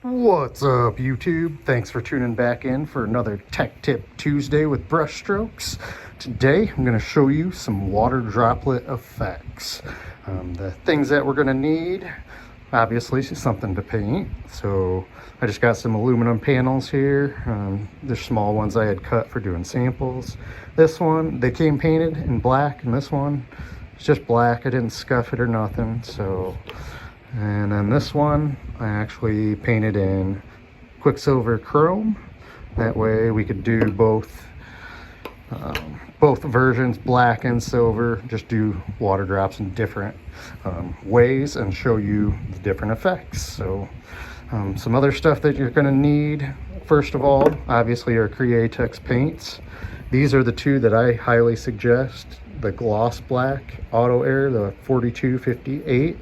What's up, YouTube? Thanks for tuning back in for another Tech Tip Tuesday with brushstrokes. Today I'm going to show you some water droplet effects. The things that we're going to need, obviously something to paint. So I just got some aluminum panels here. They're small ones I had cut for doing samples. This one, they came painted in black, and this one is just black. I didn't scuff it or nothing. And then this one I actually painted in Quicksilver Chrome. That way we could do both versions, black and silver. Just do water drops in different ways and show you the different effects. So some other stuff that you're going to need, first of all, obviously, are Createx paints. These are the two that I highly suggest: the gloss black auto air, the 4258.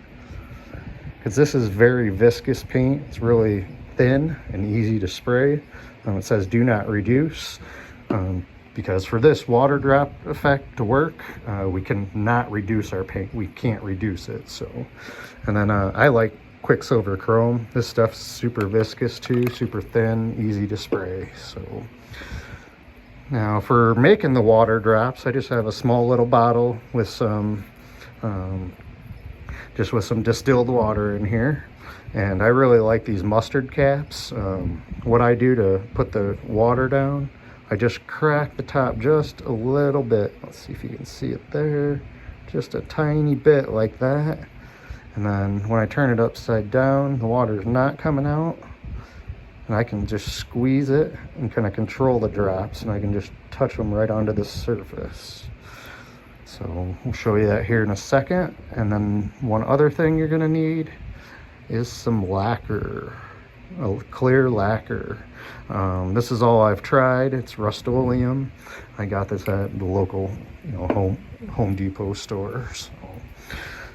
Because this is very viscous paint. It's really thin and easy to spray. It says do not reduce, because for this water drop effect to work, we can not reduce our paint. We can't reduce it. So, and then I like Quicksilver Chrome. This stuff's super viscous too, super thin, easy to spray. So now for making the water drops, I just have a small little bottle with some distilled water in here, and I really like these mustard caps. What I do to put the water down, I just crack the top just a little bit. Let's see if you can see it there, just a tiny bit like that. And then when I turn it upside down, the water is not coming out, and I can just squeeze it and kind of control the drops, and I can just touch them right onto the surface. So we'll show you that here in a second. And then one other thing you're going to need is some lacquer, a clear lacquer. This is all I've tried. It's Rust-Oleum. I got this at the local, Home Depot stores.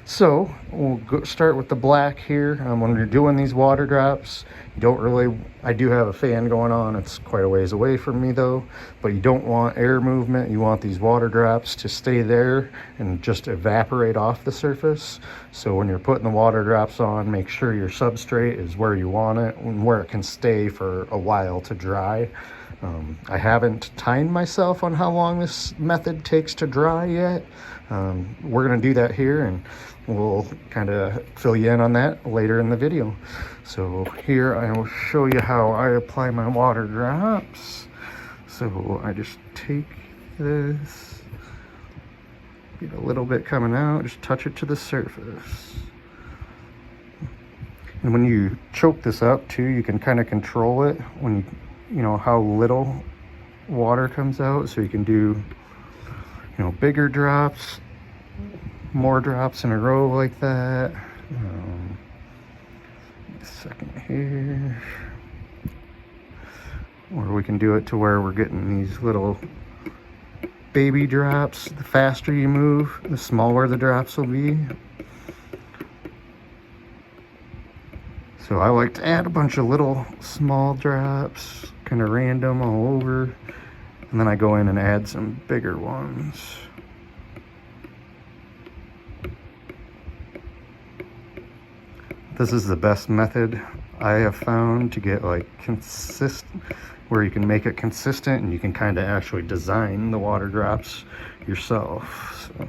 So we'll start with the black here. When you're doing these water drops, you don't really, I do have a fan going on. It's quite a ways away from me though, but you don't want air movement. You want these water drops to stay there and just evaporate off the surface. So when you're putting the water drops on, make sure your substrate is where you want it and where it can stay for a while to dry. I haven't timed myself on how long this method takes to dry yet. We're going to do that here, and we'll kind of fill you in on that later in the video. So here I will show you how I apply my water drops. So I just take this, get a little bit coming out, just touch it to the surface. And when you choke this up too, you can kind of control it when you know how little water comes out. So you can do, bigger drops, more drops in a row like that. A second here. Or we can do it to where we're getting these little baby drops. The faster you move, the smaller the drops will be. So I like to add a bunch of little small drops, kind of random all over, and then I go in and add some bigger ones. This is the best method I have found to get consistent, where you can make it consistent and you can kind of actually design the water drops yourself. So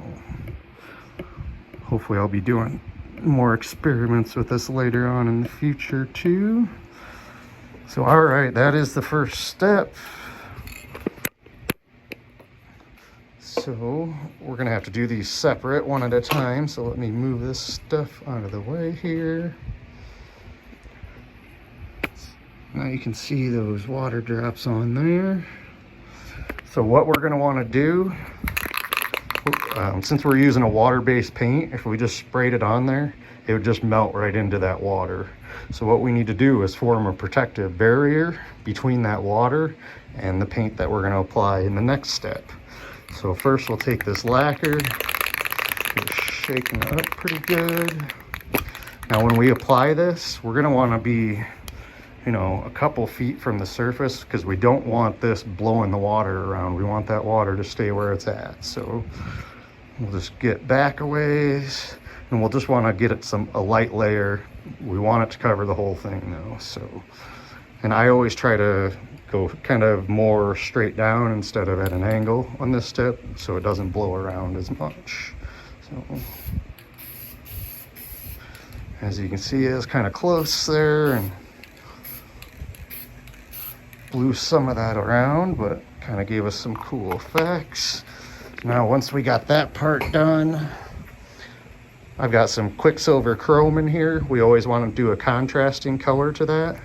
hopefully I'll be doing more experiments with this later on in the future too. So all right, that is the first step. So we're gonna have to do these separate, one at a time. So let me move this stuff out of the way here. Now you can see those water drops on there. So what we're gonna wanna do, since we're using a water-based paint, if we just sprayed it on there, it would just melt right into that water. So what we need to do is form a protective barrier between that water and the paint that we're gonna apply in the next step. So first we'll take this lacquer, just shaking it up pretty good. Now when we apply this, we're gonna wanna be, a couple feet from the surface, because we don't want this blowing the water around. We want that water to stay where it's at. So we'll just get back a ways And we'll just want to get it a light layer. We want it to cover the whole thing though. So, and I always try to go kind of more straight down instead of at an angle on this tip, so it doesn't blow around as much. So as you can see, it's kind of close there and blew some of that around, but kind of gave us some cool effects. Now once we got that part done, I've got some Quicksilver Chrome in here. We always want to do a contrasting color to that.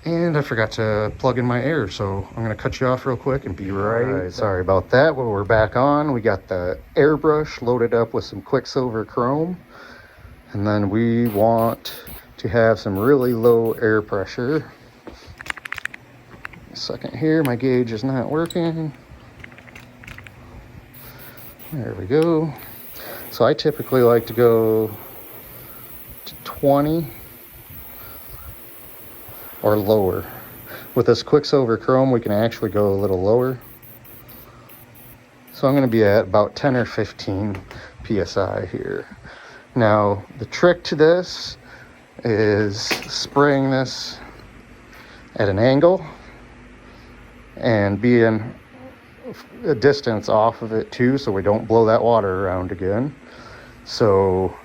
And I forgot to plug in my air, so I'm gonna cut you off real quick and be right. Sorry about that. Well, we're back on. We got the airbrush loaded up with some Quicksilver Chrome. And then we want to have some really low air pressure. A second here, my gauge is not working. There we go. So I typically like to go to 20 or lower. With this Quicksilver Chrome, we can actually go a little lower. So I'm going to be at about 10 or 15 psi here. Now, the trick to this is spraying this at an angle and being a distance off of it too, so we don't blow that water around again. So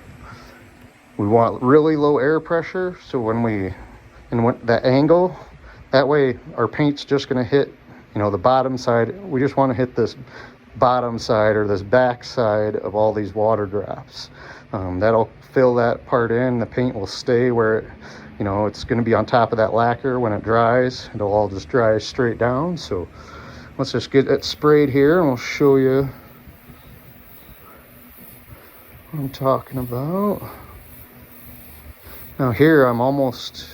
we want really low air pressure, so when that angle, that way our paint's just going to hit, you know, the bottom side. We just want to hit this bottom side or this back side of all these water drops. That'll fill that part in. The paint will stay where it, you know, it's going to be on top of that lacquer. When it dries, it'll all just dry straight down. So let's just get it sprayed here and we'll show you what I'm talking about. Now here I'm almost,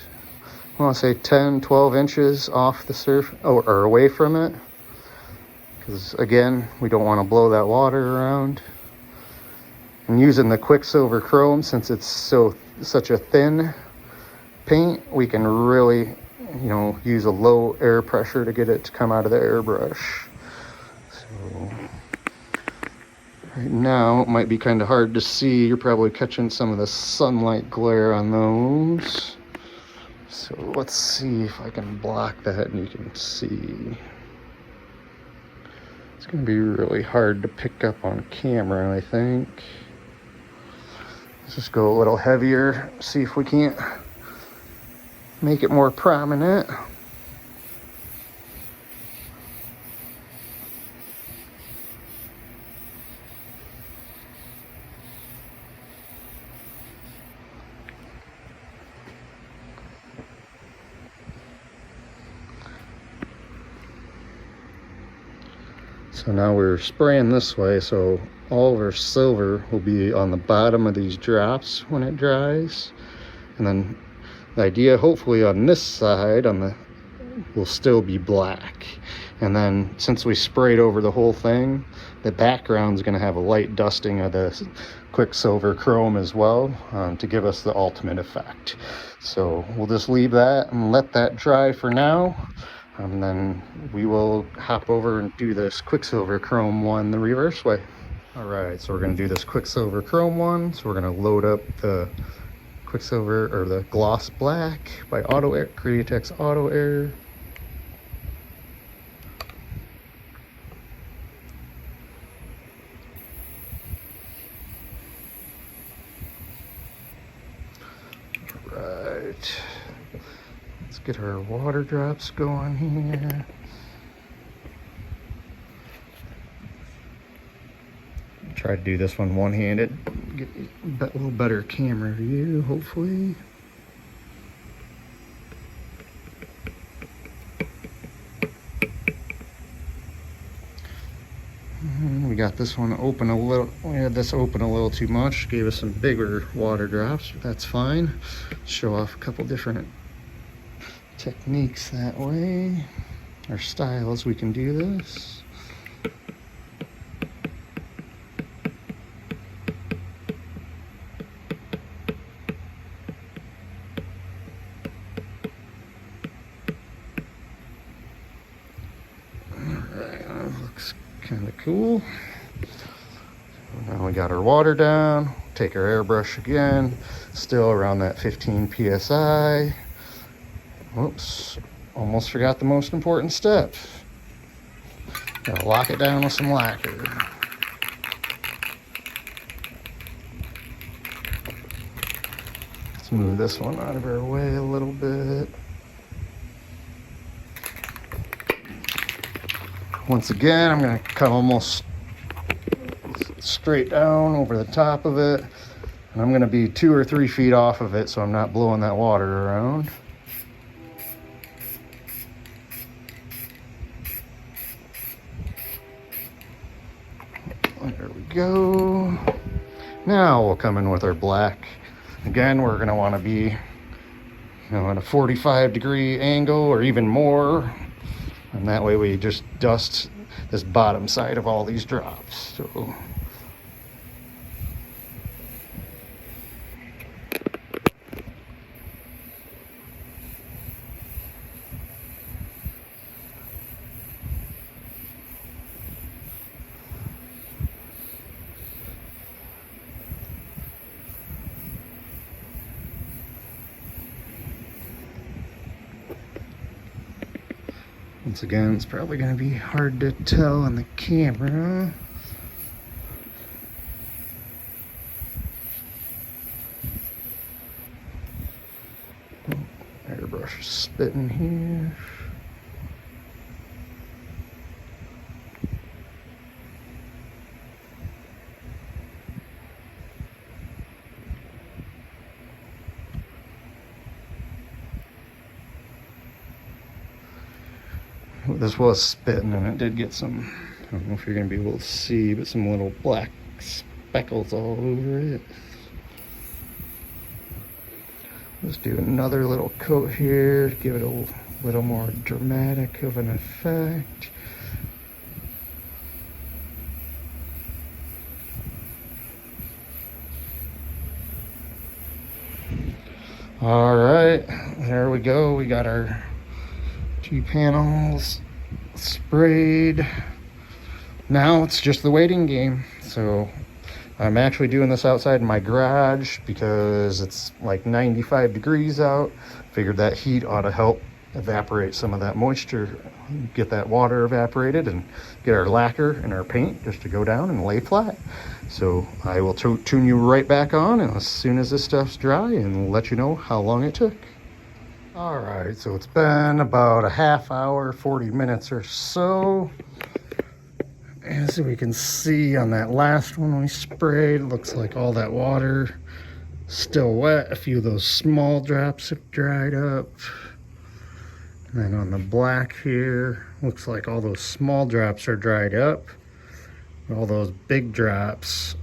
I want to say 10, 12 inches off the surface or away from it. Because again, we don't want to blow that water around. And using the Quicksilver Chrome, since it's such a thin paint, we can really, you know, use a low air pressure to get it to come out of the airbrush. So right now it might be kind of hard to see. You're probably catching some of the sunlight glare on those. So let's see if I can block that and you can see. It's going to be really hard to pick up on camera, I think. Let's just go a little heavier, see if we can't make it more prominent. So now we're spraying this way, so all of our silver will be on the bottom of these drops when it dries. And then the idea, hopefully on this side, will still be black. And then since we sprayed over the whole thing, the background's gonna have a light dusting of the Quicksilver Chrome as well, to give us the ultimate effect. So we'll just leave that and let that dry for now. And then we will hop over and do this Quicksilver Chrome one the reverse way. All right, so we're gonna do this Quicksilver Chrome one. So we're gonna load up the Quicksilver, or the Gloss Black by Auto Air, Createx Auto Air. All right. Let's get our water drops going here. Try to do this one one-handed, get a little better camera view, hopefully. And we got this one open a little, we had this open a little too much, gave us some bigger water drops, but that's fine. Show off a couple different techniques that way, or styles we can do this. Alright, that looks kind of cool. So now we got our water down. take our airbrush again, still around that 15 psi. Whoops, almost forgot the most important step. Gotta lock it down with some lacquer. Let's move this one out of our way a little bit. Once again, I'm gonna come almost straight down over the top of it, and I'm gonna be 2 or 3 feet off of it so I'm not blowing that water around. There we go. Now we'll come in with our black. Again, we're gonna wanna be, at a 45-degree angle or even more. And that way we just dust this bottom side of all these drops. So once again, it's probably going to be hard to tell on the camera. Airbrush is spitting here. This was spitting and it did get some, I don't know if you're going to be able to see, but some little black speckles all over it. Let's do another little coat here to give it a little more dramatic of an effect. All right, there we go. We got our 2 panels sprayed. Now it's just the waiting game. So I'm actually doing this outside in my garage because it's like 95 degrees out. Figured that heat ought to help evaporate some of that moisture, get that water evaporated, and get our lacquer and our paint just to go down and lay flat. So I will tune you right back on as soon as this stuff's dry and let you know how long it took. All right, so it's been about a half hour, 40 minutes or so. As we can see on that last one we sprayed, looks like all that water still wet. A few of those small drops have dried up. And then on the black here, looks like all those small drops are dried up. All those big drops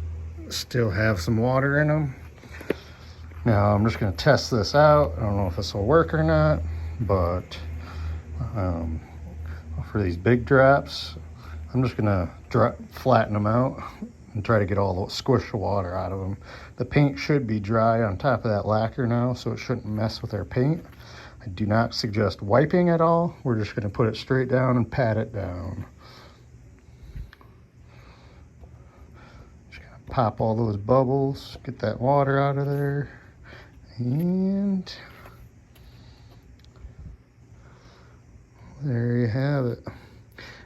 still have some water in them. Now I'm just going to test this out. I don't know if this will work or not, but for these big drops, I'm just going to flatten them out and try to get all the squish water out of them. The paint should be dry on top of that lacquer now, so it shouldn't mess with our paint. I do not suggest wiping at all. We're just going to put it straight down and pat it down. Just going to pop all those bubbles, get that water out of there. And there you have it.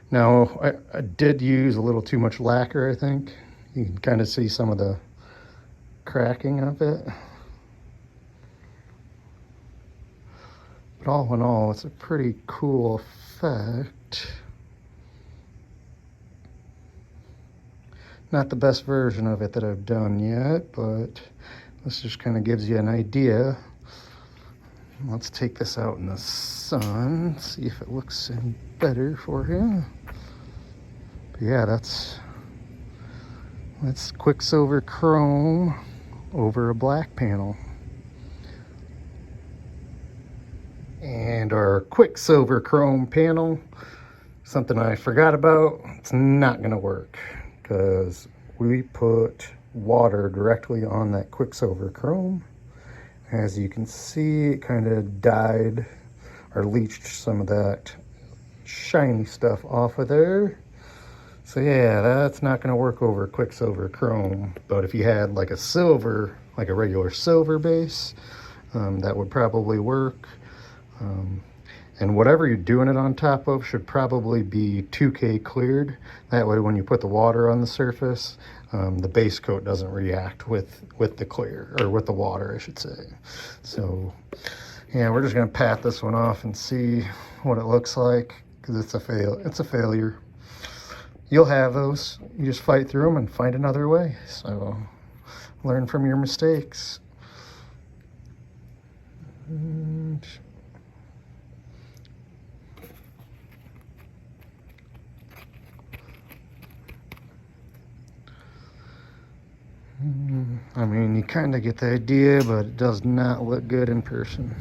Now, I did use a little too much lacquer, I think. You can kind of see some of the cracking of it. But all in all, it's a pretty cool effect. Not the best version of it that I've done yet, but this just kind of gives you an idea. Let's take this out in the sun, see if it looks any better for you. But yeah, that's Quicksilver Chrome over a black panel. And our Quicksilver Chrome panel, something I forgot about, it's not gonna work because we put water directly on that Quicksilver Chrome. As you can see, it kind of dyed or leached some of that shiny stuff off of there. So yeah, that's not going to work over Quicksilver Chrome, but if you had like a silver, like a regular silver base, that would probably work. And whatever you're doing it on top of should probably be 2K cleared. That way when you put the water on the surface, the base coat doesn't react with the clear, or with the water, I should say. So yeah, we're just gonna pat this one off and see what it looks like, because it's a failure. You'll have those. You just fight through them and find another way. So learn from your mistakes. And I mean, you kind of get the idea, but it does not look good in person.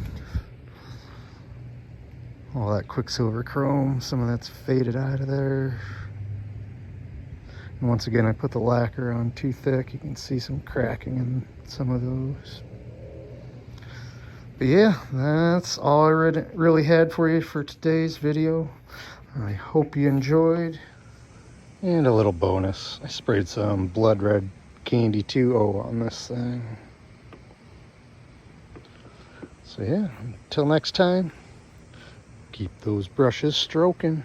All that Quicksilver Chrome, some of that's faded out of there. And once again, I put the lacquer on too thick. You can see some cracking in some of those. But yeah, that's all I really had for you for today's video. I hope you enjoyed. And a little bonus, I sprayed some blood red candy 2O on this thing. So yeah, until next time, keep those brushes stroking.